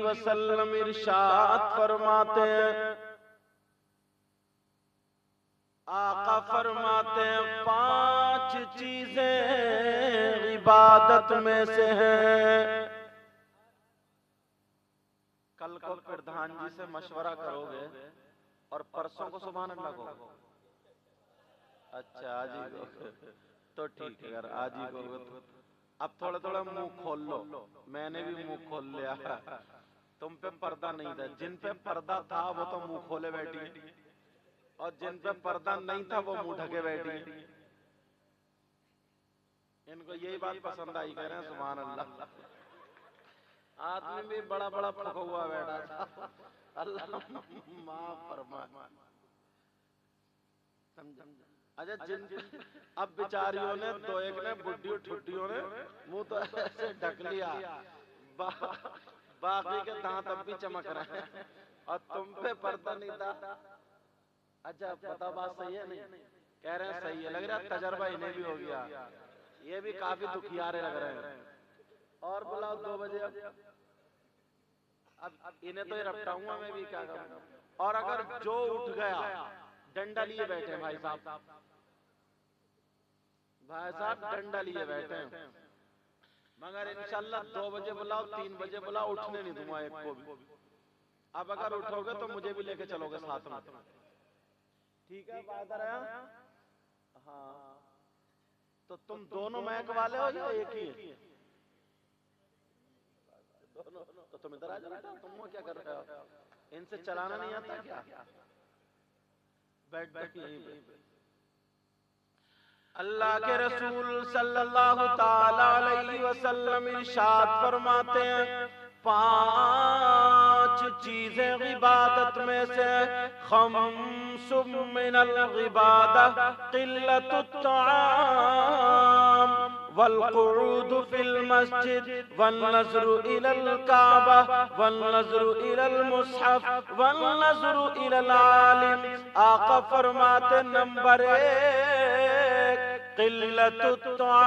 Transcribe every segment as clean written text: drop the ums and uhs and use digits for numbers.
वसल्लम इरशाद फरमाते हैं, आका फरमाते हैं 5 चीजें इबादत में से हैं। कल को प्रधान जी से मशवरा करोगे और परसों को सुभान अल्लाह को। अच्छा आज ही तो ठीक है, अगर आज ही कहोगे तो अब थोड़ा थोड़ा मुंह खोल लो। मैंने भी मुंह खोल लिया, तुम पे पर्दा नहीं था। जिन पे पर्दा था वो तो मुंह खोले बैठी, और जिन पे पर्दा नहीं था वो मुंह ढके बैठी। इनको यही बात पसंद आई, कह रहे हैं सुभान अल्लाह। आदमी भी बड़ा बड़ा फका हुआ बैठा था, अल्लाह माफ फरमा। अच्छा जिन अब बेचारियों ने दो एक ने बुढ़ियों ठुड्डियों ने मुंह तो ऐसे ढक लिया, बाकी के दांत अब भी चमक रहे हैं और तुम पे पर्दा नहीं था। अच्छा पता बात सही है नहीं? कह रहे हैं सही है, लग रहा है तजर्बा इन्हें भी हो गया, ये भी काफी दुखियारे लग रहे हैं। और बुलाओ 2 बजे। अब इन्हें तो ये रपटाऊंगा मैं भी, क्या करूं। और अगर जो उठ गया डंडा लिए बैठे भाई साहब, भाई साहब डंडा लिए बैठे हैं, मगर इंशाल्लाह 2 बजे बुलाओ 3 बजे बुलाओ, उठने नहीं दूंगा एक को भी। अब अगर उठोगे तो मुझे भी लेके चलोगे साथ में, ठीक है? वादा रहा। हाँ तो तुम दोनों मैक वाले हो या एक ही? दोनों। तो तुम इधर आ जाओ, तुम क्या कर रहे हो? इनसे चलाना नहीं आता क्या? बैठ बैठ यहीं पे। अल्लाह के रसूल सल्लल्लाहु ताला अलैहि वसल्लम इरशाद फरमाते हैं 5 चीजें इबादत में से, खम्सुम मिनल इबादह क़िल्लतुत तआम वल क़ुऊद फिल मस्जिद वन नज़्रु इलल काबा वन नज़्रु इलल मुस्हफ वन नज़्रु इलल आलिम। आका फरमाते नंबर 1 क़िल्लतुत तआम,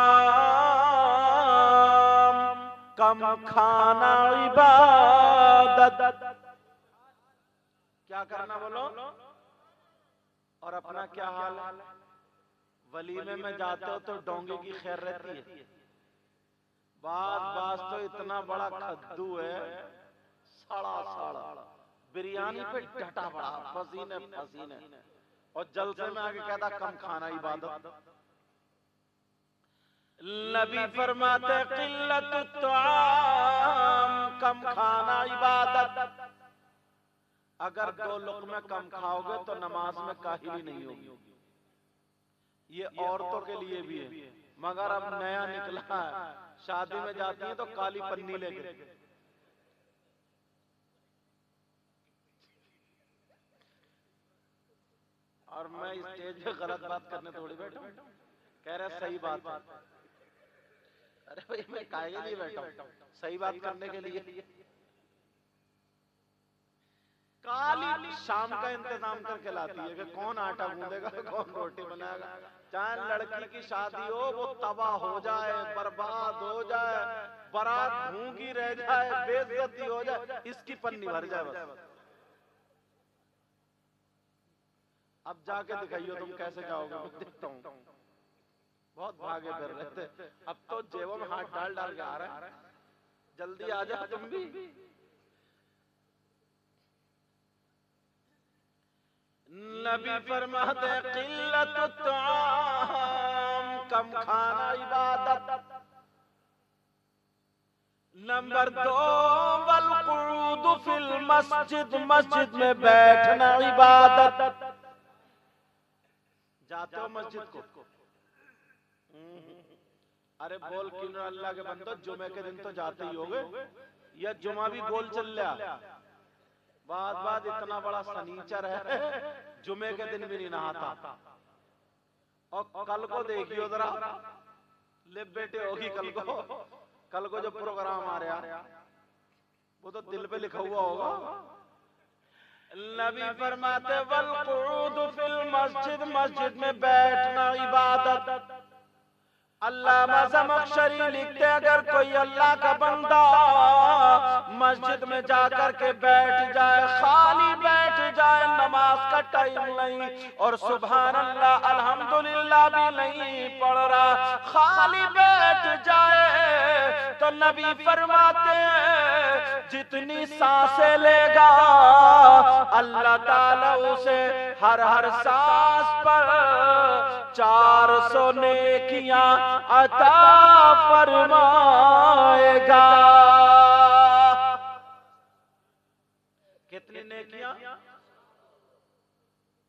कम खाना इबादत। क्या करना बोलो? और अपना क्या हाल है? वलीमे में जाते हो तो डोंगे की खैर रहती है, बात तो इतना बड़ा खद्दू है, सड़ा सड़ा बिरयानी पे डटा पड़ा, पसीने पसीने, और जलसे में आके कहता कम खाना इबादत। नबी फरमाते क़िल्लतुत तआम, कम खाना इबादत। अगर 2 लुक़मे कम खाओगे तो नमाज में काहिली नहीं होगी। ये औरतों के लिए भी है, मगर अब नया निकला है, शादी में जाती है तो काली पन्नी लेके। और मैं स्टेज पे गलत बात करने थोड़ी बैठा हूं, कह रहे सही बात है। अरे भाई मैं काहे के लिए बैठा हूं? सही बात करने के लिए। काली शाम का इंतजाम करके लाती है कि कौन आटा गूंदेगा, कौन रोटी बनाएगा। चाहे लड़की की शादी हो, वो तबाह हो जाए, बर्बाद हो जाए, बारात भूखी रह जाए, बेइज्जती हो जाए, इसकी पन्नी भर जाए बस। अब जाके दिखाइयो तुम कैसे जाओगे, मैं देखता हूँ। बहुत भागे फिर रहे थे, अब तो जेबों में हाथ डाल डाल के आ रहा है। जल्दी आ जाओ तुम भी। नबी फरमाते क़िल्लतुत तआम, कम खाना इबादत। नंबर 2 वल क़ुऊद फिल मस्जिद, मस्जिद में बैठना इबादत। जाते हो मस्जिद को? अरे बोल क्यों अल्लाह के बंदो, जुमे के दिन तो जाते ही होगे, या जुमा भी गोल चल रहा। बात इतना बड़ा सनीचर है, जुमे के दिन भी नहीं नहाता। और कल को देखियो जरा, ले बेटे होगी कल को जो प्रोग्राम आ रहा, वो तो दिल पे लिखा हुआ होगा। नबी फरमाते वल क़ुऊद फिल मस्जिद, मस्जिद में बैठना इबादत। अल्लामा ज़मख़शरी लिखते अगर कोई अल्लाह का बंदा मस्जिद में जाकर के बैठ जाए, खाली बैठ जाए, नमाज का टाइम नहीं और सुभान अल्लाह अल्हम्दुलिल्लाह भी नहीं पढ़ रहा, खाली बैठ जाए तो नबी फरमाते हैं जितनी सांसें लेगा अल्लाह ताला उसे हर सांस पर 400 नेकियां अता फरमाएगा। कितनी नेकियां?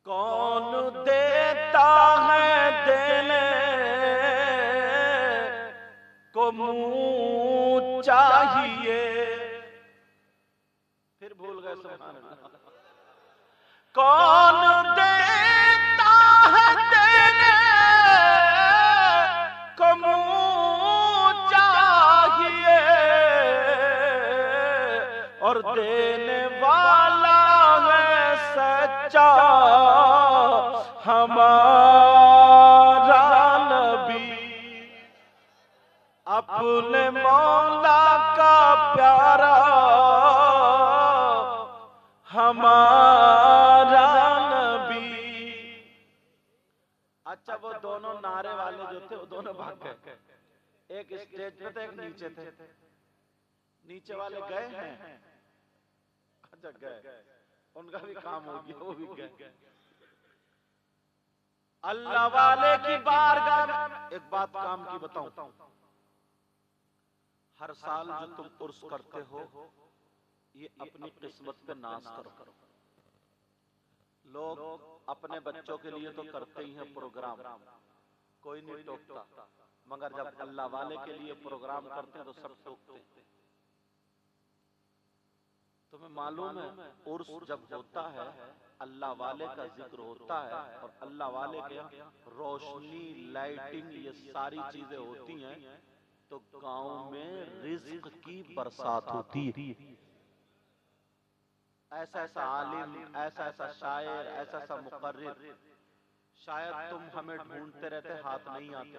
कौन देता है देने को मुंह चाहिए, फिर भूल गए सुभान अल्लाह। कौन देता है देने को मुंह चाहिए और देने वाला है सच्चा हमारा नबी, अपने मौला का प्यारा हमारा नबी। अच्छा वो दोनों नारे वाले जो थे वो दोनों भाग गए, एक स्टेज पे थे एक नीचे थे, नीचे वाले गए हैं, अच्छा गए, उनका भी काम हो गया, वो भी गए। अल्लाह वाले की बारगाह में एक बात काम की बताऊं, हर साल जो तुम उर्स करते हो ये अपनी किस्मत पे नाज करो। लोग अपने बच्चों के लिए तो करते ही हैं प्रोग्राम, कोई नहीं टोकता, मगर जब अल्लाह वाले के लिए प्रोग्राम करते हैं तो सब टोकते हैं। तुम्हें मालूम है उर्स जब होता है अल्लाह वाले का जिक्र होता है और अल्लाह वाले के यहाँ रोशनी लाइटिंग ये सारी चीजें होती हैं तो गांव में रिज्क की बरसात होती है। ऐसा ऐसा आलिम, ऐसा ऐसा शायर, ऐसा ऐसा मुकर्रिर, शायद तुम हमें ढूंढते रहते हाथ नहीं आते,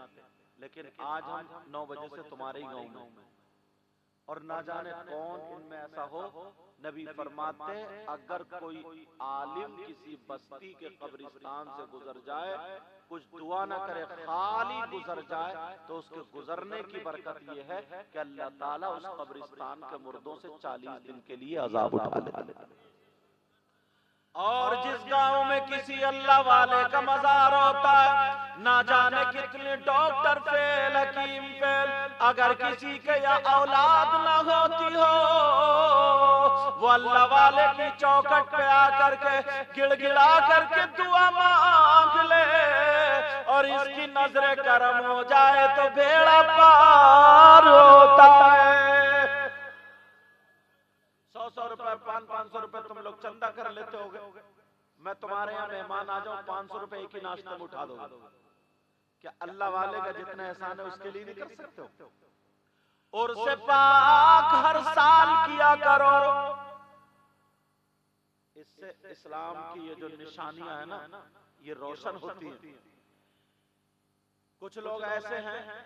लेकिन आज हम 9 बजे से तुम्हारे ही गांव में और ना जाने कौन इनमें ऐसा हो। नबी फरमाते अगर कोई आलिम किसी बस्ती के कब्रिस्तान से गुजर जाए, कुछ दुआ ना करे, खाली गुजर जाए तो उसके गुजरने की बरकत यह है कि अल्लाह ताला उस कब्रिस्तान के मुर्दों से 40 दिन के लिए अजाब उठा लेता। और जिस गांव में किसी अल्लाह वाले का मजार होता है, ना जाने कितने डॉक्टर फेल, हकीम फेल, अगर किसी के या औलाद ना होती हो, वो अल्लाह वाले की चौखट पे आकर के गिड़गिड़ा करके दुआ मांग ले और इसकी नजरे करम हो जाए तो बेड़ा पार होता है। 100-100 रुपए, 500-500 रुपए तुम लोग चंदा कर लेते होगे, मैं तुम्हारे यहाँ मेहमान आ जाऊं 500 रुपए एक ही नाश्ते में उठा दोगे, क्या अल्लाह वाले का जितना एहसान है उसके लिए नहीं कर सकते हो? और उसे पाक हर साल किया करो, इससे इस्लाम की ये जो निशानियां है ना ये रोशन होती हैं। कुछ लोग ऐसे हैं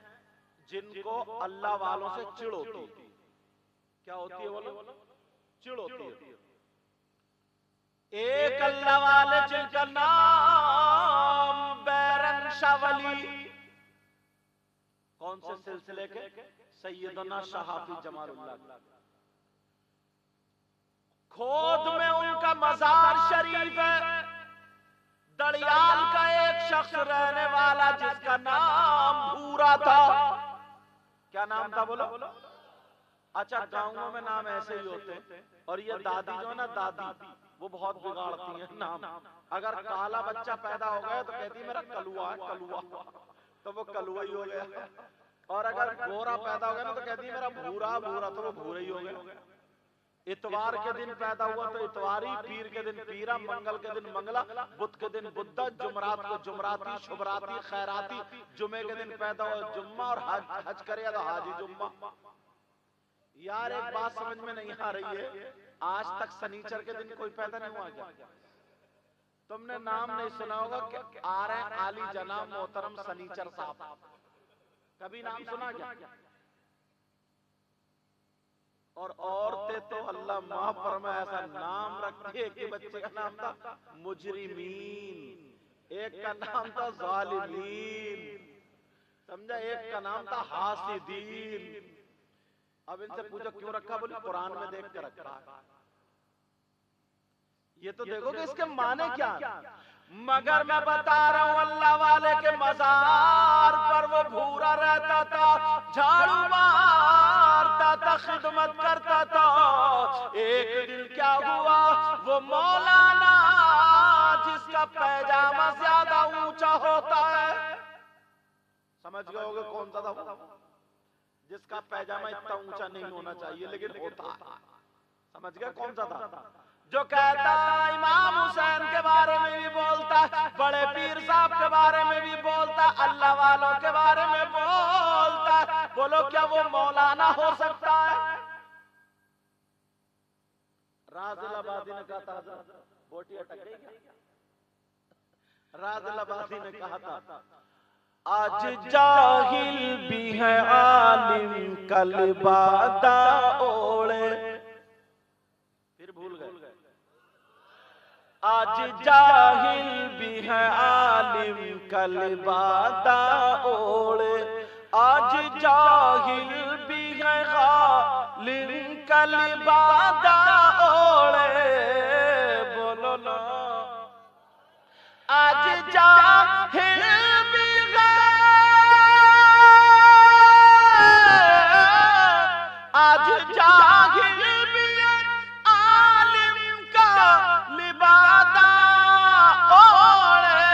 जिनको अल्लाह वालों से चिढ़ होती है। क्या होती है बोलो? चिढ़ होती है। एक अल्लाह वाले जिनका नाम बैरन शावली, कौन से सिलसिले के? सैयदना शाह हाफिज जमालुल्लाह। खोद में उनका मजार शरीफ है। दड़ियाल का एक शख्स रहने वाला जिसका नाम भूरा था। क्या नाम था बोलो? अच्छा, गांवों में नाम ऐसे ही होते हैं। और ये दादी जो है ना, दादी वो बहुत बिगाड़ती है नाम। अगर काला बच्चा पैदा हो गया तो कहती है मेरा कलुआ है, कलुआ, तो वो कलुआ ही हो गया। और अगर गोरा पैदा हो गया ना तो कहती है मेरा भूरा, भूरा, तो वो भूरा ही हो गया। इतवार के दिन पैदा हुआ तो इतवारी, पीर के दिन पीरा, मंगल के दिन मंगला, बुध के दिन बुद्धा, जुमरात को जुमराती, शुभराती, खैराती, जुमे के दिन पैदा हुआ जुम्मा, और हज करे तो हाजी जुम्मा। यार एक बात समझ में नहीं आ रही है, आज तक शनिचर के दिन कोई पैदा नहीं हुआ क्या? तुमने नाम नहीं सुना होगा कि आ रहे आली जनाब मोहतरम शनिचर साहब। कभी नाम सुना क्या? और औरतें तो अल्लाह माफ फरमाए ऐसा नाम रखती है कि बच्चे का नाम था मुजरिमीन, एक का नाम था जालिमीन, समझा, एक का नाम था हासिदीन। अब इनसे पूछो क्यों रखा? बोले कुरान में देख कर रखा। ये तो देखो कि इसके माने क्या। मगर मैं बता रहा हूं अल्लाह वाले के मजार पर वो भूरा रहता था, झाड़ू मारता था, खिदमत करता था। एक दिन क्या हुआ, वो मौलाना जिसका पैजामा ज्यादा ऊंचा होता है, समझ गए होगे कौन सा था वो, जिसका पैजामा इतना ऊंचा नहीं होना चाहिए लेकिन होता है, समझ गए कौन सा था? जो कहता इमाम हुसैन के बारे में भी बोलता, बड़े पीर साहब के बारे में भी बोलता, अल्लाह वालों के बारे में बोलता। बोलो क्या वो मौलाना हो सकता है? राज़िलाबादी ने कहा था, बोटी अटक गई क्या? राज़िलाबादी ने कहा था, आज जाहिल भी है आलिम, कल बादा ओढ़े। फिर भूल गए। आज जाहिल भी है आलिम, कल बादा ओढ़े। आज जाहिल भी है आलिम, कल बादा ओढ़े। बोलो ना, आज जाहिल भी है, आज जाहिल भी है आलिम का लिबादा ओढ़े।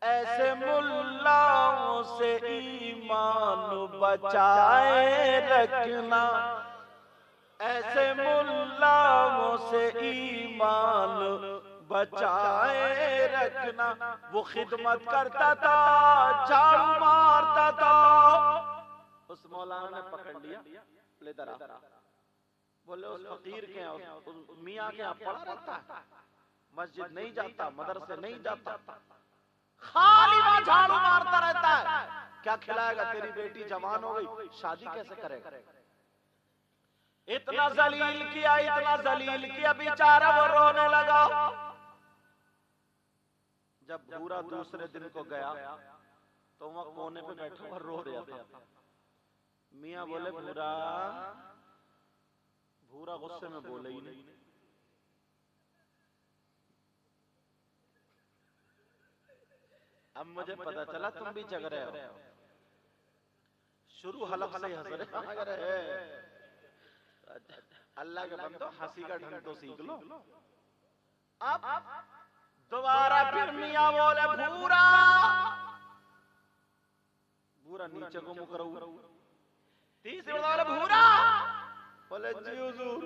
ऐसे मुल्लाओं से ईमान बचाए रखना, ऐसे मुल्लाओं से ईमान बचाए रखना। वो खिदमत करता था, झाड़ू मारता था। उस मौलाना ने पकड़ लिया, ले दरा, बोले उस फकीर के यहाँ, उस मियाँ के यहाँ पड़ा रहता है, मस्जिद नहीं जाता, मदरसे नहीं जाता, खाली वहां झाड़ू मारता रहता है। क्या खिलाएगा? तेरी बेटी जवान हो गई, शादी कैसे करेगा? इतना जलील किया, इतना जलील किया, बेचारा वो रोने लगा। जब भूरा दूसरे दिन को गया तो वह कोने पे बैठा हुआ रो रहा था। मियाँ बोले भूरा, भूरा गुस्से में बोले ही नहीं। अब मुझे पता चला तुम भी जग रहे हो। शुरू हलफ से हंस रहे, अल्लाह के बंदो हंसी का ढंग तो सीख लो। अब दोबारा फिर मियाँ बोले भूरा, भूरा नीचे को मुख रहा। तीसरी बार बोले भूरा, बोले जी हुजूर।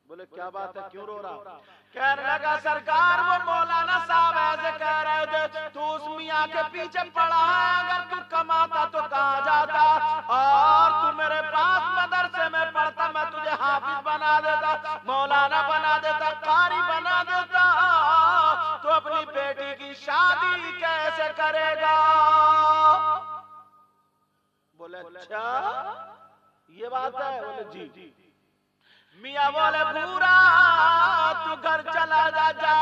बोले क्या बात है, क्यों रो रहा? कहने लगा सरकार वो मौलाना साहब ऐसे कह रहे थे, तू उस मियाँ के पीछे पड़ा है, अगर तू कमाता तो कहाँ जाता, और तू मेरे पास मदरसे में पढ़ता, मैं तुझे हाफिज बना देता, मौलाना बना देता, कारी बना देता। तो अपनी बेटी की शादी कैसे करेगा? बोले अच्छा ये बात है? बोले जी। मियाँ बोले भूरा तू घर चला जा,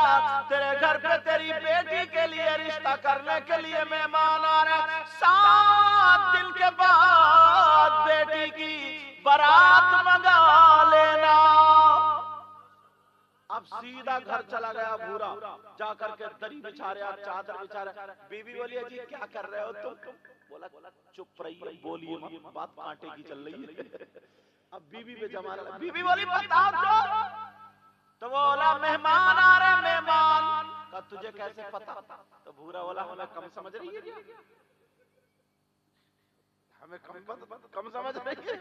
तेरे घर पे तेरी बेटी के लिए रिश्ता करने के लिए मेहमान आ रहे। 7 दिन के बाद बेटी की बारात मंगा लेना। अब सीधा घर चला गया भूरा, जाकर के दरी बिछा रहा, चादर बिछा रहा। बीवी बोली जी क्या कर रहे हो तुम? बोला चुप रहिए, बोलिए मत, बात कांटे की चल रही है। अब बीवी पे जमा रहा। बीवी बोली बताओ तो बोला मेहमान आ रहे, मेहमान का तुझे कैसे पता? तो भूरा बोला हमें कम समझ रही है, हमें कम समझ रही है।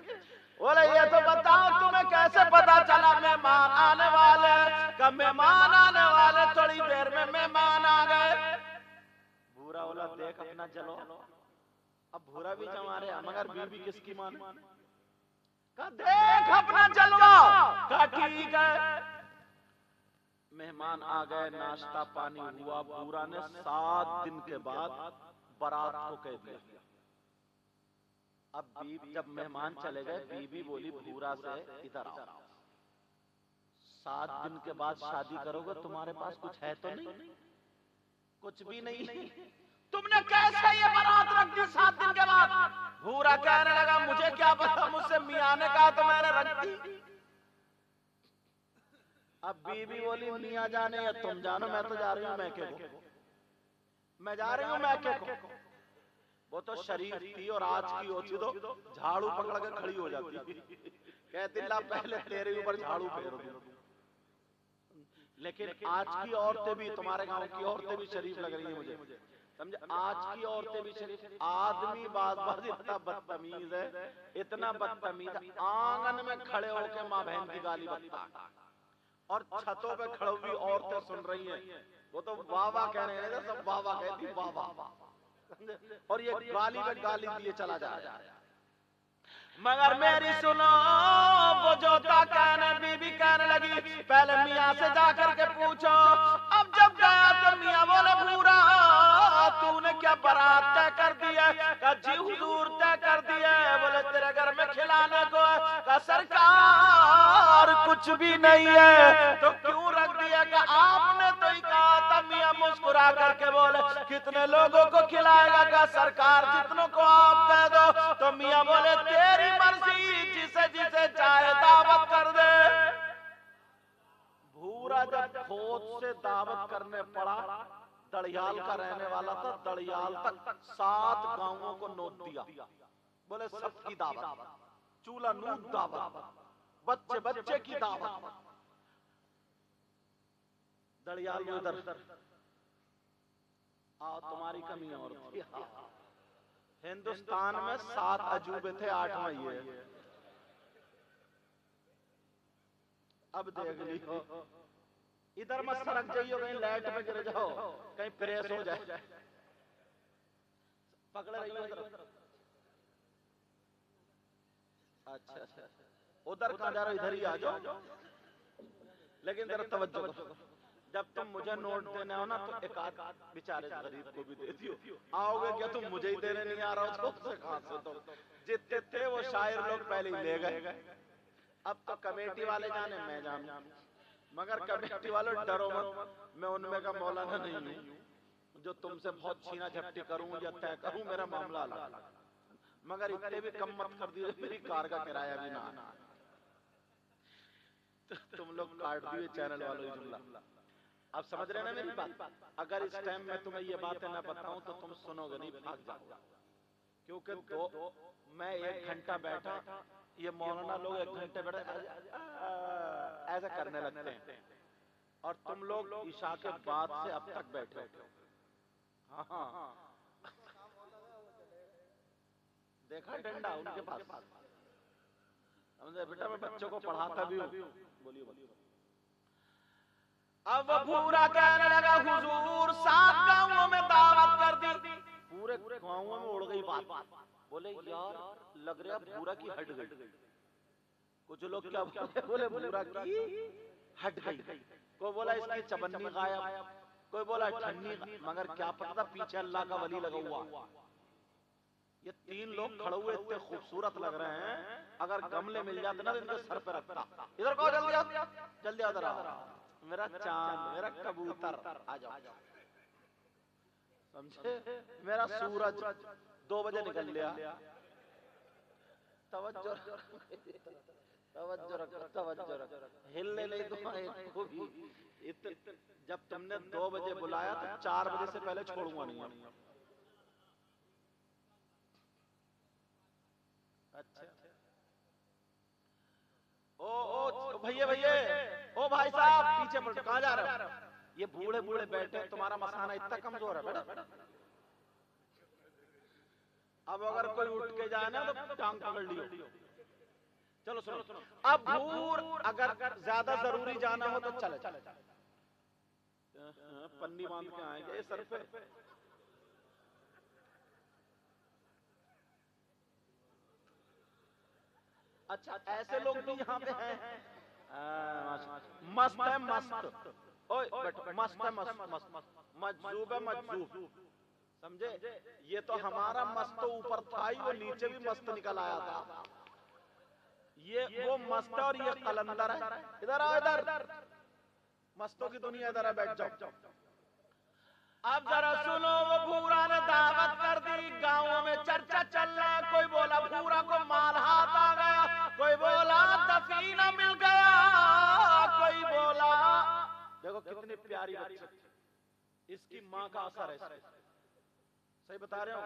बोले ये तो बताओ तुम्हें कैसे पता चला मेहमान आने वाले? का मेहमान आने वाले, थोड़ी देर में मेहमान आ गए। भूरा बोला देख अपना चलो। अब भूरा भी जमा रहे, मगर बीवी किसकी मान? का देख अपना जलवा। का ठीक है। मेहमान आ गए, नाश्ता पानी हुआ। भूरा ने 7 दिन के बाद बारात को कह दिया। अब जब मेहमान चले गए, बीबी बोली भूरा से इधर आओ, 7 दिन के बाद शादी करोगे, तुम्हारे पास कुछ है तो नहीं? कुछ भी नहीं। तुमने कैसे ये बारात रख दी 7 दिन के बाद? भूरा कहने लगा मुझे क्या पता, मुझसे मियां ने कहा तो मैंने रख दी। अब बीबी बोली मियां जाने या तुम जानो, मैं तो जा रही हूँ मैके को, मैं जा रही हूँ मैके को। वो तो शरीफ थी और आज की होती तो झाड़ू पकड़ के खड़ी हो जाती, कहती ला पहले तेरे ऊपर झाड़ू फेर दूं। लेकिन आज की औरतें भी, तुम्हारे गांव की औरतें भी शरीफ लग रही है मुझे, समझे? आज की औरतें भी शरीफ। आदमी बाज इतना बदतमीज है, इतना बदतमीज, आंगन में खड़े होकर माँ बहन की गाली बकता, और छतों पे खड़ी हुई औरतें सुन रही हैं। वो तो वाह वाह कह रहे हैं, सब वाह वाह कहती वाह वाह, और ये गाली में गाली दिए चला जा रहा है। मगर मेरी सुनो, वो जोता कहने, बीबी कहने लगी पहले मियाँ से जाकर के पूछो। अब जब गया तो मियाँ बोले भूरा तूने क्या बारात तय कर दी है? कहा जी हुजूर तय कर दी है। बोले तेरे घर में खिलाने को है? कहा सरकार कुछ भी नहीं है। तो क्यों रख दिया? कि आपने तो ही कहा था। मियाँ मुस्कुरा करके बोले कितने लोगों को खिलाएगा? कहा सरकार जितनों को आप कह दो। तो मियाँ बोले तेरी मर्जी, जिसे जिसे चाहे दावत कर दे। भूरा जब खोद से दावत करने पड़ा, दड़ियाल का रहने वाला था, दड़ियाल तक 7 गांवों को नोट दिया। बोले सबकी दावत, चूल्हा नूत दावत, बच्चे बच्चे की दावत। दड़ियाल उधर आओ, तुम्हारी कमी और थी। हिंदुस्तान में 7 अजूबे थे, 8वां ये। अब देख लियो, इधर मत सरक जाइयो, कहीं लाइट पे गिर जाओ, कहीं प्रेस हो जाए। पकड़ रही हो इधर। अच्छा, उधर कहाँ जा रहे हो? इधर ही आ जाओ। लेकिन जरा तवज्जो करो, जब तुम मुझे नोट देने हो ना, तो एक आध बेचारे गरीब को भी दे दियो। आओगे क्या तुम मुझे ही देने नहीं आ रहा हो? तो कहां से? तो जितने थे वो शायर लोग पहले ही ले गए। अब तो कमेटी वाले जाने, मैं जानू, मगर कमेटी वालों डरो मत, मैं उनमें का मौलाना नहीं हूँ जो तुमसे बहुत छीना झपटी करूं या तय करूं, मेरा मामला अलग। मगर इतने भी कम मत कर दिए, मेरी कार का किराया भी ना। तुम लोग काट दिए चैनल वालों ही जुमला। आप समझ रहे हैं ना मेरी बात? अगर इस टाइम में तुम्हें ये बातें ना बताऊं तो तुम सुनोगे नहीं, भाग जाओगे। क्योंकि मैं 1 घंटा बैठा, ये मौलाना लोग 1 घंटे बैठे ऐसा करने लगते हैं, और तुम लोग ईशा के बाद से अब तक बैठे हो। हाँ, देखा डंडा उनके पास। समझे बेटा, मैं बच्चों को पढ़ाता भी हूँ। बोलिए। अब भूरा कहने लगा हुजूर 7 गांवों में दावत कर दी, पूरे गांवों में उड़ गई बात। बोले यार लग रहा भूरा की हट गई। कुछ लोग क्या बोले भूरा की हट गई, कोई बोला इसकी चबन्नी गायब, कोई बोला ठन्नी, मगर क्या पता पीछे अल्लाह का वली लगा हुआ। ये 3 लोग खड़े हुए इतने खूबसूरत लग रहे हैं, अगर गमले मिल जाते ना तो इनके सर पे रखता। इधर को जल्दी इधर आ, मेरा चांद, मेरा कबूतर, आ जाओ। समझे? मेरा सूरज 2 बजे निकल लिया। तवज्जो रखो, हिलने नहीं दूंगा। जब तुमने 2 बजे बुलाया तो 4 बजे से पहले छोड़ूंगा नहीं। अच्छा, ओ भैया, ओ भाई साहब पीछे पलट, कहाँ जा रहे हो? ये बूढ़े बूढ़े बैठे, तुम्हारा मसाना इतना कमजोर है बेटा। अब अगर कोई उठ के जाए ना तो टांग पकड़ लियो। चलो सुनो, अब भूर अगर ज्यादा जरूरी जाना हो तो चले। पन्नी बांध के आएंगे सर पे। अच्छा, ऐसे लोग भी यहाँ पे हैं। मस्त है, मस्त। ओए मस्त है, मस्त मजजूब है, मजजूब। समझे? ये तो हमारा मस्त तो ऊपर था ही, वो नीचे भी मस्त निकल आया था। ये वो मस्त और ये कलंदर है। इधर आओ, इधर मस्तों की दुनिया, इधर बैठ जाओ। अब जरा सुनो, वो भूरा ने दावत कर दी, गांवों में चर्चा चल रहा, कोई बोला भूरा को माल हाथ आ गया, कोई बोला दफीना मिल गया, कोई बोला। देखो कितनी प्यारी बच्ची, इसकी माँ का असर है। सही बता रहे हो?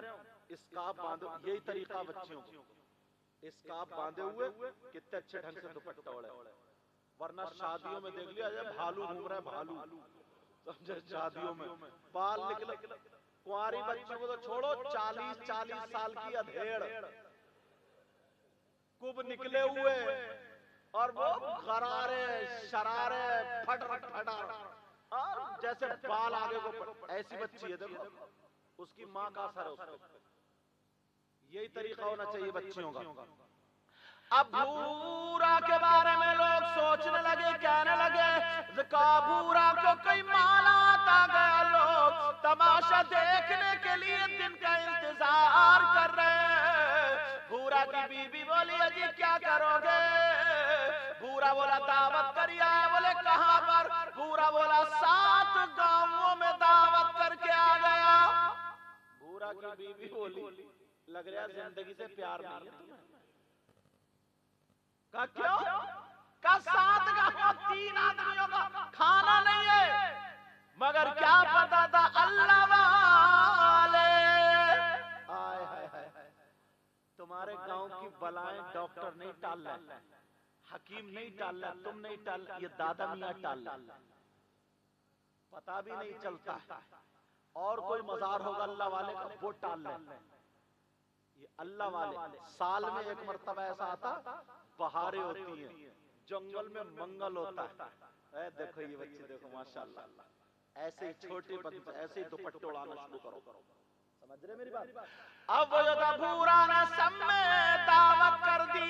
स्कार्फ बांधो, यही तरीका बच्चियों को, स्कार्फ बांधे हुए कितने अच्छे ढंग से दुपट्टा ओढ़े। वरना शादियों में देख लिया जाए भालू घूम रहा है, भालू, समझे? शादियों में बाल निकले, कुंवारी बच्चों को तो छोड़ो, 40-40 साल की अधेड़ कुब निकले हुए, और वो गरारे शरारे फटर और जैसे बाल आगे को, ऐसी बच्ची है। देखो उसकी माँ का असर है उस पर। यही तरीका होना चाहिए बच्चियों का। अब भूरा के बारे में लोग सोचने लगे, कहने लगे भूरा को कोई माला आता गया, लोग तमाशा देखने के लिए दिन का इंतजार कर रहे हैं। भूरा की बीबी बोली, अजी क्या करोगे? भूरा बोला दावत करिए आया। बोले कहां पर? भूरा बोला 7 गांवों में दावत करके आ गया। भूरा की बीबी बोली, लग रहा जिंदगी से प्यार नहीं है तुम्हें। का क्यों? का 7 गांव 3 आदमियों का खाना नहीं है, मगर क्या पता था अल्लाह वाले। हाय हाय हाय, तुम्हारे गांव की बलाएं डॉक्टर नहीं टाल रहा, हकीम नहीं टाल रहा, तुम नहीं टाल, ये दादा मियां टाल रहा। पता भी नहीं चलता, और कोई मजार होगा अल्लाह वाले का, वो टाल रहे। ये अल्लाह वाले साल में एक मर्तबा ऐसा आता, बहारें होती हैं, जंगल में मंगल होता है। देखो ये बच्चे, देखो माशाल्लाह, ऐसे ही छोटे बच्चे ऐसे ही दुपट्टे उड़ाना शुरू करो। समझ रहे मेरी बात? अब वो जो भूरा ने सब में दावत कर दी।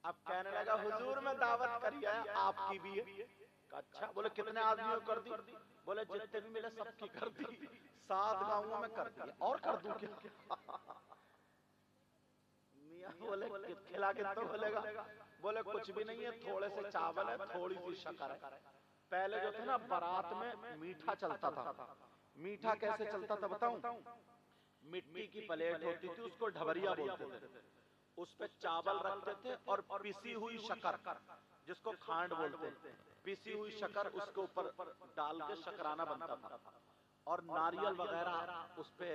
अब कहने लगा हुजूर में दावत करी है, आपकी भी है। अच्छा, बोले कितने आदमियों कर दी? बोले जितने भी मिले सबकी कर दी, 7 गांवों में कर दी, और कर दूं क्या? मियां बोले खिला के तो बोलेगा? बोले कुछ भी नहीं है, थोड़े से चावल है, थोड़ी सी शक्कर है। पहले जो थे ना बारात में मीठा चलता था। मीठा कैसे चलता था बताऊं? मिट्टी की प्लेट होती थी, उसको ढबरिया बोलते थे, उस पे चावल रखते थे और पिसी हुई शक्कर, जिसको खांड बोलते हैं, पिसी हुई शक्कर उसके ऊपर डाल के शकराना बनता था, और नारियल वगैरह उस पे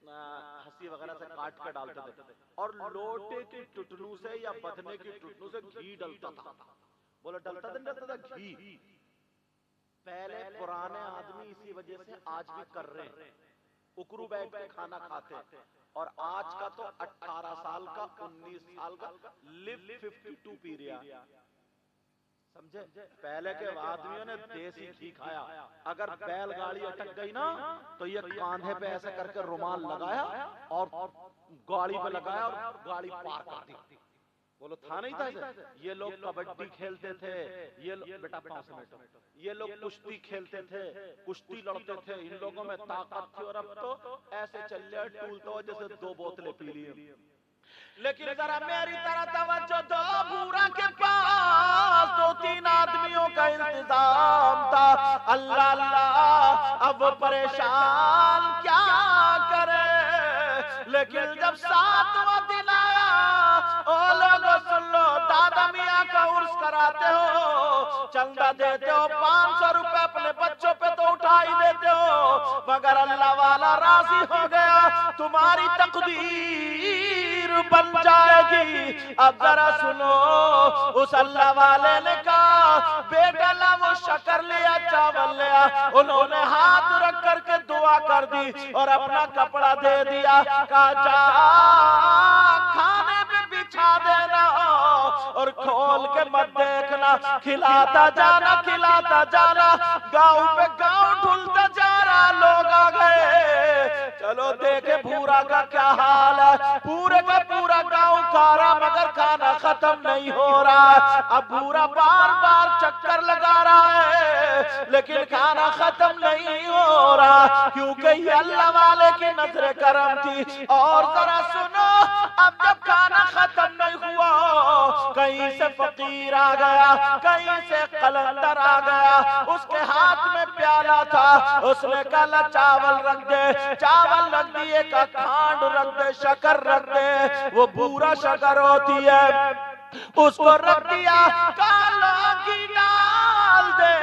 हंसी वगैरह से काट कर डालते थे, और लोटे की टुटनू से या बथने की टुटनू से घी डलता था। बोले डलता था घी। पहले पुराने आदमी इसी वजह से आज भी कर रहे हैं, उकरू बैठ के खाना खाते हैं। और आज का तो 18 साल का 19 साल का लिव 52 पीरियड, समझे? पहले के आदमियों ने देसी घी खाया। अगर बैलगाड़ी अटक गई ना तो ये कांधे पे ऐसे करके रुमाल लगाया और गाड़ी पे लगाया और गाड़ी पार कर दी। बोलो था नहीं था ऐसे? ये लोग कबड्डी खेलते थे, ये बेटा पांव से बैठो, ये लोग कुश्ती खेलते थे, कुश्ती लड़ते थे, इन लोगों में ताकत थी। और अब तो ऐसे चल रहे टूलते हो जैसे 2 बोतलें पी ली। लेकिन जरा मेरी तरह तवज्जो दो, भूरा के पास 2-3 आदमियों का इंतजाम था। अल्लाह अल्लाह, अब परेशान क्या करे। लेकिन जब 7वां दिन आया, ओ लोगों सुन लो, दादा मियाँ का उर्स कराते हो, चंदा देते हो, 500 रुपए अपने बच्चों पे तो उठा ही देते हो, मगर अल्लाह वाला राजी हो गया, तुम्हारी तकदीर बन जाएगी। अब जरा सुनो, उस अल्लाह वाले ने कहा बेटा ला वो शक्कर लिया, चावल लिया, उन्होंने हाथ रख करके दुआ कर दी और अपना कपड़ा दे दिया। कहा जा खाने पे बिछा देना और खोल के मत देखना, खिलाता जाना खिलाता जाना। गांव पे गांव ढुलता जा रहा, लोग आ गए। चलो देखे भूरा का क्या हाल है। पूरे का पूरा गांव कारा मगर खाना खत्म नहीं हो रहा। अब भूरा बार बार चक्कर लगा रहा है लेकिन खाना खत्म नहीं हो रहा, क्योंकि ये अल्लाह वाले की नजर करम थी। और जरा सुनो, अब जब खाना खत्म नहीं हुआ, कहीं से फकीर आ गया, कहीं से कलंदर आ गया, उसके हाथ में प्याला था। उसने कहा चावल रख दे, चावल रख दिए, का खांड रख दे, शक्कर रख दे, वो पूरा शक्कर होती है, उसको रख दिया। काला घी डाल दे,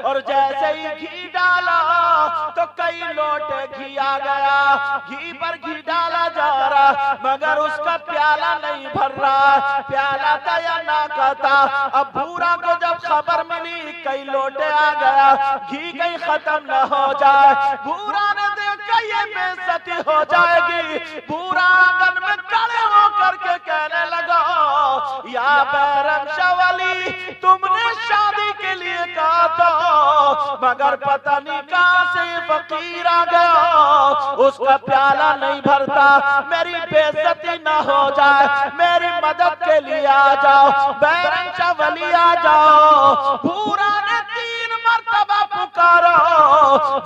और जैसे ही घी डाला तो कई लोटे घी आ गया। घी पर घी डाला जा रहा मगर उसका प्याला नहीं भर रहा, प्याला था या नाका था। अब भूरा को जब खबर मिली कई लोटे आ गया, घी कहीं खत्म न हो जाए। भूरा ने देखा ये बेइज्जती हो जाएगी। भूरा आंगन में खड़े होकर के कहने लगा, या बैरम शवली, तुमने शादी के लिए कहा था मगर पता नहीं कहां से फकीर आ गया, उसका प्याला नहीं भरता। मेरी बेइज्जती ना हो जाए, मेरी मदद के लिए आ जाओ, बैरम शवली आ जाओ। भूरा ने 3 मरतबा पुकारा,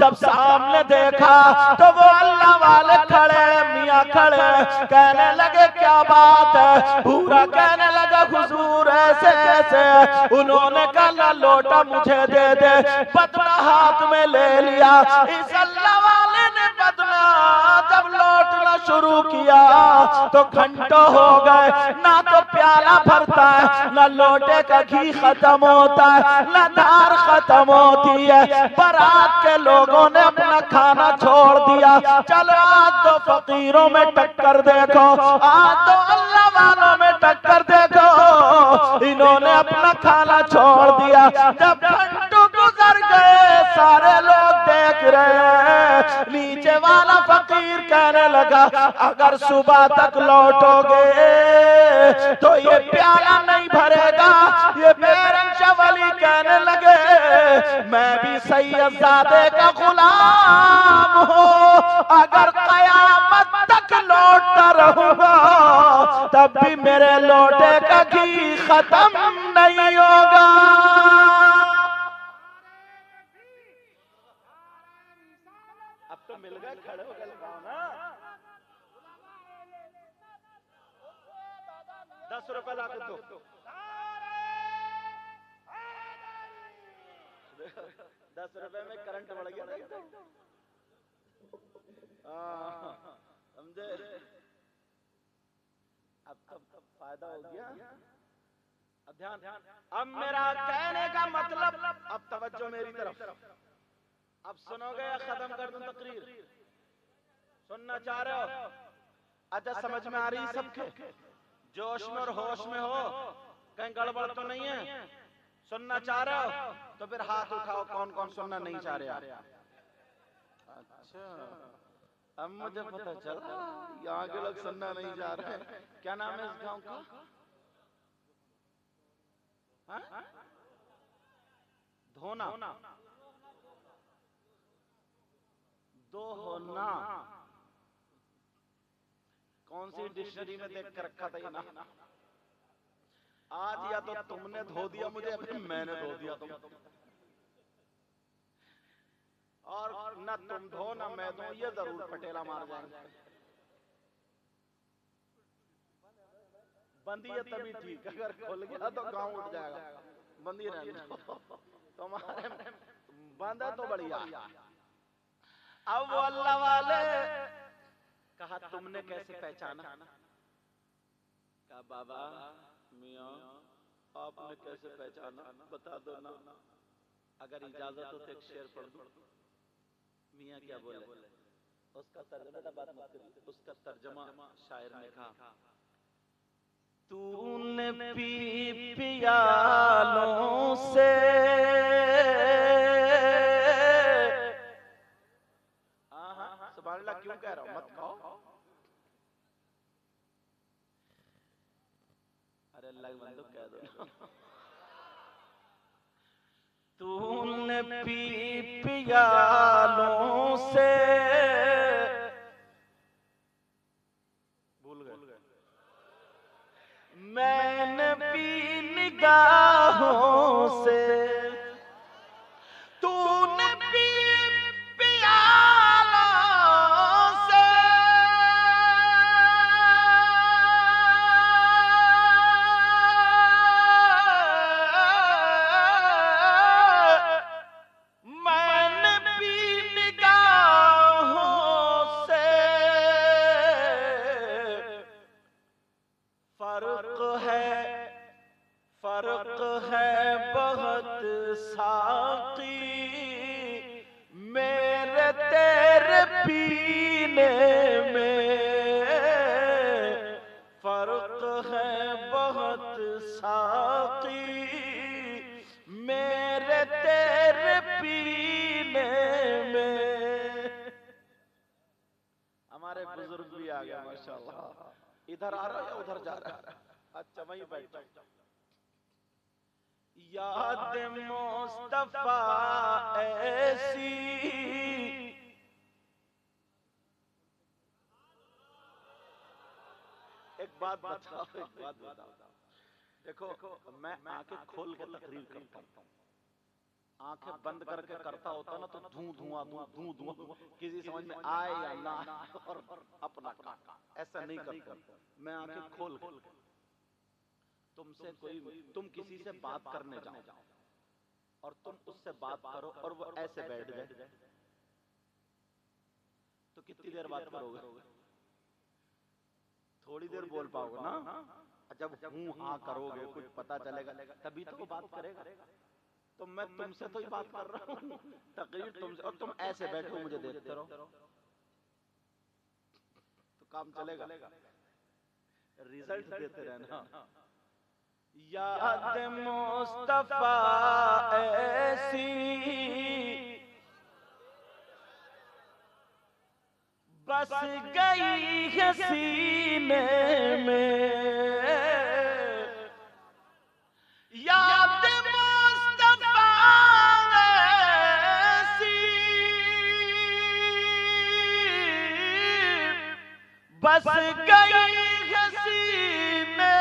जब सामने देखा तो वो अल्लाह वाले खड़े, मियां खड़े, कहने लगे क्या बात है। भूरा कहने लगा हुजूर ऐसे ऐसे। उन्होंने कहा लोटा मुझे दे दे। बदला हाथ में ले लिया। इस अल्लाह वाले ने बदला जब लौटना शुरू किया तो घंटों हो गए, ना तो प्याला भरता है, ना लोटे का घी खत्म होता है, ना धार खत्म होती है। बारात के लोगों ने अपना खाना छोड़ दिया। चलो आज तो फकीरों में टक्कर देखो, आज तो अल्लाह वालों में टक्कर देखो। इन्होंने अपना खाना छोड़ दिया। जब घंटों गुजर गए, सारे लोग देख रहे हैं। नीचे वाला फकीर कहने लगा, अगर सुबह तक लौटोगे तो ये प्याला नहीं भरेगा। ये बैरम शवली कहने लगे, मैं भी सैयदजादे का गुलाम हूँ, अगर कयामत तक लौटता रहूंगा तब भी मेरे लोटे का घी खत्म नहीं होगा। अब तो मिल गए, खड़े हो गए ना। 10 रुपए ला के दो। 10 रुपए में करंट बढ़ गया। समझे? अब फायदा हो गया। अब ध्यान, अब मेरा कहने का मतलब, अब तवज्जो मेरी तरफ। अब सुनोगे या खत्म कर दूं तकरीर? सुनना चाह रहे हो? अच्छा समझ में आ रही सबके? जोश में और होश में हो, कहीं गड़बड़ तो नहीं है? सुनना चाह रहे हो तो फिर हाथ उठाओ, कौन कौन सुनना नहीं चाह रहे? अच्छा, अब मुझे पता चला यहाँ के लोग सुनना नहीं चाह रहे। क्या नाम है इस गांव का? धोना, दोहोना। कौन सी डिक्शनरी में देख कर रखा था ये नाम? आज या तो तुमने धो दिया मुझे या फिर मैंने धो दिया तुम। और न तुम धो न मैं धो, ये जरूर पटेला मार जाएंगे। बंदी है तभी ठीक, अगर खुल गया तो गांव उठ जाएगा। बंदी रहने तुम्हारे बंद है तो बढ़िया। अब वो अल्लाह वाले कहा, तुमने कैसे पहचाना? कहा बाबा मियां आपने कैसे पहचाना, बता दो ना। अगर इजाजत हो तो एक शेर पढ़ दूं। मियां क्या बोले? उसका तर्जमा शायर ने कहा, तूने पी पियालों से सुभान अल्लाह क्यों कह रहा हूं, मत खाओ। अरे अल्लाह के बंदो कह दो। तूने पी पियालों से मैंने पी निगाहों से, तूने पी प्यालों से, मैंने पी निगाहों से। फर्क है बहुत साकी मेरे तेरे पीने में, फर्क है बहुत साकी मेरे तेरे पीने में। हमारे बुजुर्ग भी आ गया माशाल्लाह। इधर आ रहा है या उधर जा रहा है? अच्छा वहीं बैठ। याद मुस्तफा ऐसी, एक बात बताओ, एक बात बताओ। देखो मैं आंखें खोल के तकरीर करता हूँ, आंखें बंद करके करता होता ना तो धुआं धुआं किसी समझ में आए या ना और अपना काम ऐसा नहीं करता। मैं आंखें खोल तुमसे तुम किसी से बात करने जाओ और तुम उससे बात करो और वो ऐसे बैठ जाए तो कितनी देर बात करोगे? थोड़ी देर बोल पाओगे ना। जब हूं हाँ करोगे कुछ पता चलेगा तभी तो वो बात करेगा। तो मैं तुमसे तो ही बात कर रहा हूँ, तकरीर तुमसे, और तुम ऐसे बैठो मुझे देखते रहो तो काम चलेगा? रिजल्ट देते रहना। याद मुस्तफा ऐसी बस गई है सीने में, याद मुस्तफा ऐसी बस गई है सीने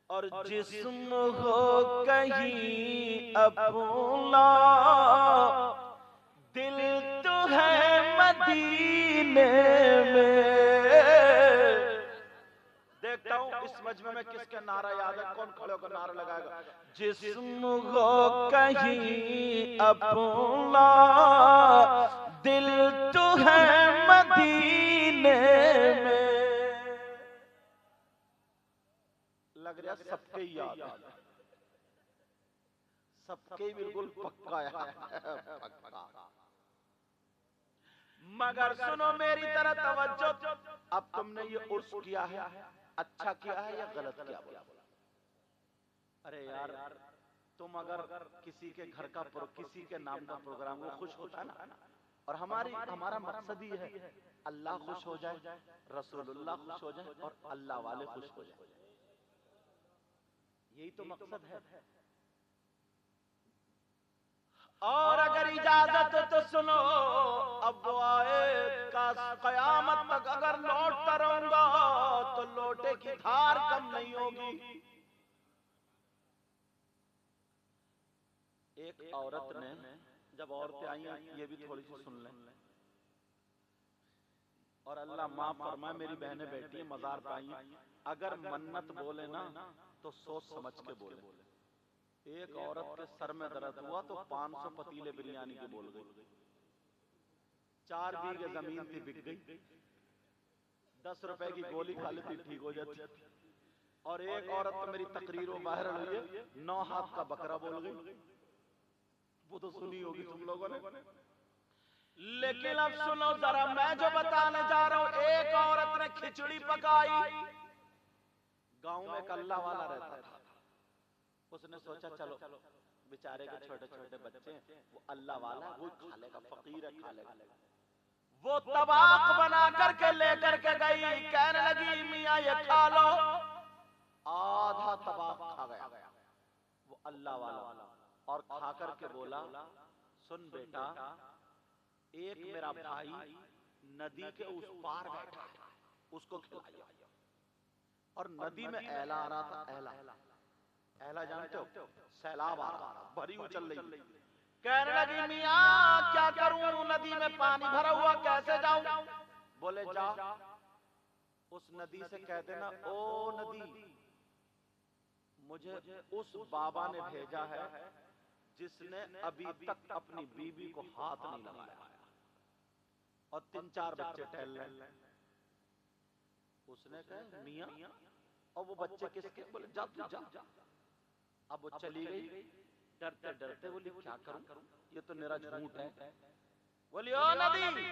और जिस्म हो कहीं अपना, दिल तो है मदीने में। देखता हूँ इस मजमे में किसके नारा याद है, कौन खड़े होकर नारा लगाएगा। जिस्म हो कहीं अपना, दिल तो है मदीने में। लग रहा सबके याद है, सबके बिल्कुल पक्का है। मगर सुनो मेरी तरह तवज्जो, अब तुमने ये उर्स किया है, अच्छा किया है या गलत किया? अरे यार तुम अगर किसी के घर का किसी के नाम का प्रोग्राम को खुश होता है ना, और हमारा मकसद ही है अल्लाह खुश हो जाए, रसूलुल्लाह खुश हो जाए और अल्लाह वाले खुश हो जाए, यही तो मकसद है। और अगर इजाजत हो तो सुनो, अब आए का कयामत तक अगर लौटता रहूंगा तो लोटे की धार कम नहीं होगी। एक औरत ने, जब औरतें आई ये भी थोड़ी सी सुन लें, और अल्लाह माफ फरमाए मेरी बहनें बैठी है मजार पे आई, अगर मन्नत बोले ना तो सोच समझ के बोले। एक औरत के सर में दर्द हुआ तो 500 पतीले बिरयानी के बोल गई, 4 बीघे जमीन थी बिक गई, 10 रुपए की गोली खा लेती ठीक हो जाती। और एक औरत तो मेरी तकरीरों वायरल हुई है, 9 हाथ का बकरा बोल गई, वो तो सुनी होगी तुम लोगों ने। लेकिन अब सुनो जरा मैं जो बताने जा रहा हूं, एक औरत ने खिचड़ी पकाई, गांव में एक अल्लाह वाला रहता था, उसने सोचा चलो बेचारे के छोटे छोटे बच्चे वो अल्लाह वाला वो खा लेगा, फकीर है खा लेगा। वो तबाक बना करके लेकर के गई, कहने लगी मियां ये खा लो, आधा तबाक खा गया वो अल्लाह वाला, और खा करके बोला सुन बेटा, एक मेरा भाई नदी के उस पार बैठा है, उसको खिलाया। और नदी में ऐला आ रहा था, ऐला ऐला जानते हो, सैलाब आ रहा था, भरी उछल रही। कहने लगी मियाँ क्या करूं, नदी में पानी भरा हुआ, कैसे जाऊं? बोले जा उस नदी से कह देना, ओ नदी मुझे उस बाबा ने भेजा है जिसने अभी तक अपनी बीवी को हाथ नहीं लगाया और 3-4 बच्चे टहल रहे। उसने कहा मियाँ, और वो बच्चे किसके? बोले जा तू जा। अब वो चली गई, डरते डरते बोली क्या करूं, ये तो मेरा झूठ है। बोली ओ नदी,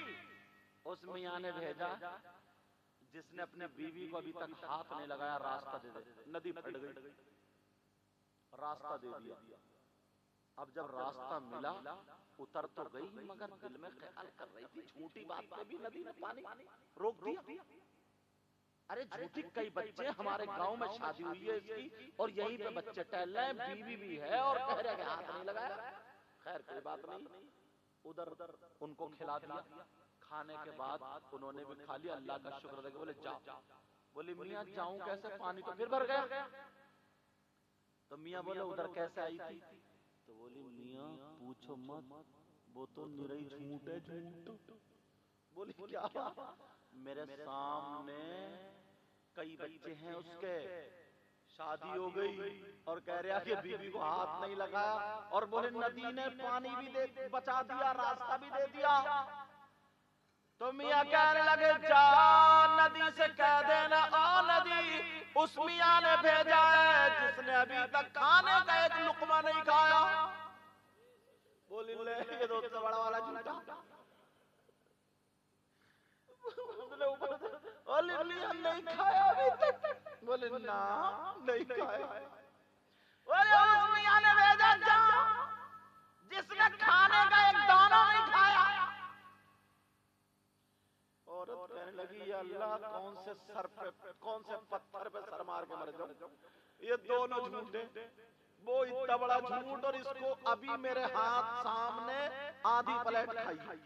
उस मियाँ ने भेजा जिसने अपनी बीवी को अभी तक हाथ नहीं लगाया, रास्ता दे दे। नदी फट गई, रास्ता दे दिया। अब जब रास्ता मिला, उतर तो गई, मगर दिल में ख्याल कर रही थी झूठी बात पे भी नदी ने पानी रोक दिया। अरे झूठी, कई बच्चे, हमारे गांव में शादी हुई है इसकी और यहीं पे बच्चे टहल रहे हैं, बीवी भी है और कह रहे हैं हाथ नहीं लगाया। खैर कोई बात नहीं, उधर उनको खिला दिया। खाने के बाद उन्होंने भी खा लिया, अल्लाह का शुक्र है। बोले जाओ। बोली मियाँ जाऊं कैसे, पानी तो फिर भर गया। तो मियाँ बोले उधर कैसे आई थी? तो बोली मियाँ पूछो मत, वो तो निरई झूठ है, झूठ। बोली क्या? मेरे सामने कई बच्चे हैं उसके, शादी हो गई और कह रहा कि बीवी को हाथ नहीं लगाया। और बोले नदी ने पानी भी दे बचा दिया, रास्ता भी दे दिया। तो मियाँ कहने लगे जा नदी से कह देना, ओ नदी उस मियाँ ने भेजा है जिसने अभी तक खाने का एक लुकमा नहीं खाया। बोली ले ये तो बड़ा वाला झूठा। बोले मियाँ नहीं खाया अभी तक? बोले ना नहीं खाया। बोले उस मियाँ ने भेजा जा जिसने खाने का एक दाना नहीं खाया। औरत कहने लगी या अल्लाह, कौन से सर पे, कौन से पत्थर पे सर मार के मर जाऊं, ये दोनों झूठे। वो इतना बड़ा झूठ और इसको अभी मेरे हाथ सामने आधी प्लेट खाई।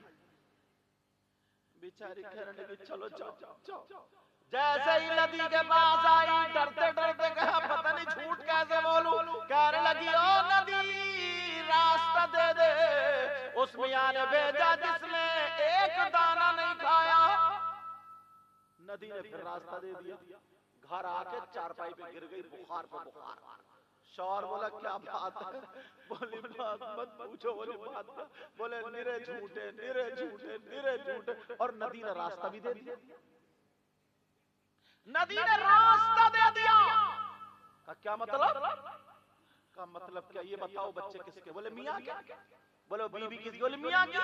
बेचारी कहने लगी चलो जाओ। जैसे ही नदी के पास आई, डरते डरते कहा पता नहीं झूठ कैसे बोलूं। कहने लगी ओ नदी रास्ता दे दे, उस मियाँ ने भेजा जिसने एक दाना नहीं खाया। नदी ने फिर रास्ता दे दिया। घर आके चारपाई पे गिर गई, बुखार पे बुखार। शौहर बोला क्या बात है? बोली बात मत पूछो। बोली बात, बोले निरे झूठे निरे झूठे निरे झूठे। और नदी ने रास्ता भी दे दिया। नदी ने रास्ता दे दिया का क्या मतलब? का मतलब क्या, ये बताओ बच्चे किसके? बोले मियाँ के। बोले बीवी किसकी? बोले मियाँ की।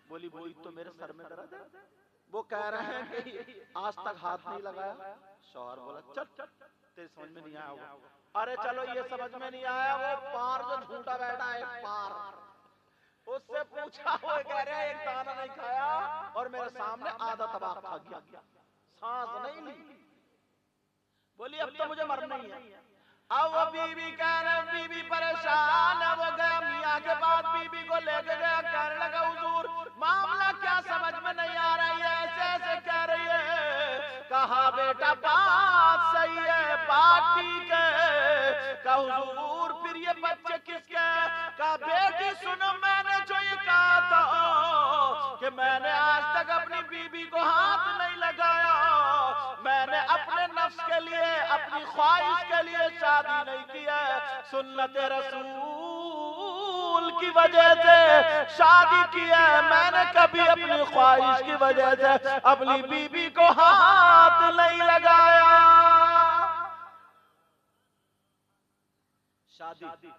बोली वही तो मेरे सर में दर्द है, वो कह रहे हैं कि आज तक हाथ नहीं लगाया। शौहर बोला चल तेरे समझ में नहीं आया होगा। अरे चलो ये समझ में नहीं आया, वो पार जो झूठा बैठा है पार, उससे पूछा, वो कह रहे हैं एक दाना नहीं खाया और मेरे सामने आधा तबाक खा गया, सांस नहीं ली। बोली अब तो मुझे मरना ही है। अब वो बीवी कह रहे, बीवी परेशान है। वो गया मियाँ के पास, बीवी को लेके गया, कहने लगा हुजूर मामला क्या समझ में नहीं आ रही है, ऐसे ऐसे कह रही है। कहा बेटा बात सही है, बात ठीक है। कहा हुजूर फिर ये बच्चे किसके? कहा बेटी सुनो, मैंने जो ये कहा था कि मैंने आज तक अपनी बीवी को हाथ नहीं लगाया, मैंने अपने नफ्स के लिए, अपनी ख्वाहिश के लिए शादी नहीं किया, सुन्नत रसूल की वजह से शादी की है। मैंने कभी अपनी ख्वाहिश की वजह से अपनी बीवी को हाथ नहीं लगाया। शादी।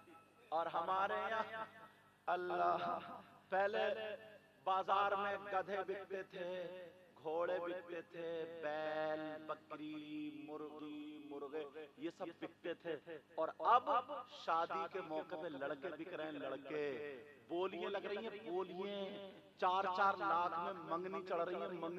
और हमारे यहाँ अल्लाह, पहले बाजार में गधे बिकते थे, घोड़े बिकते थे, बैल बकरी मुर्गी मुर्गे ये सब बिकते थे। और अब शादी के मौके पे लड़के बिक रहे हैं। लड़के बोलियां लग रही हैं, बोलियां 4-4 लाख में मंगनी चढ़ रही है।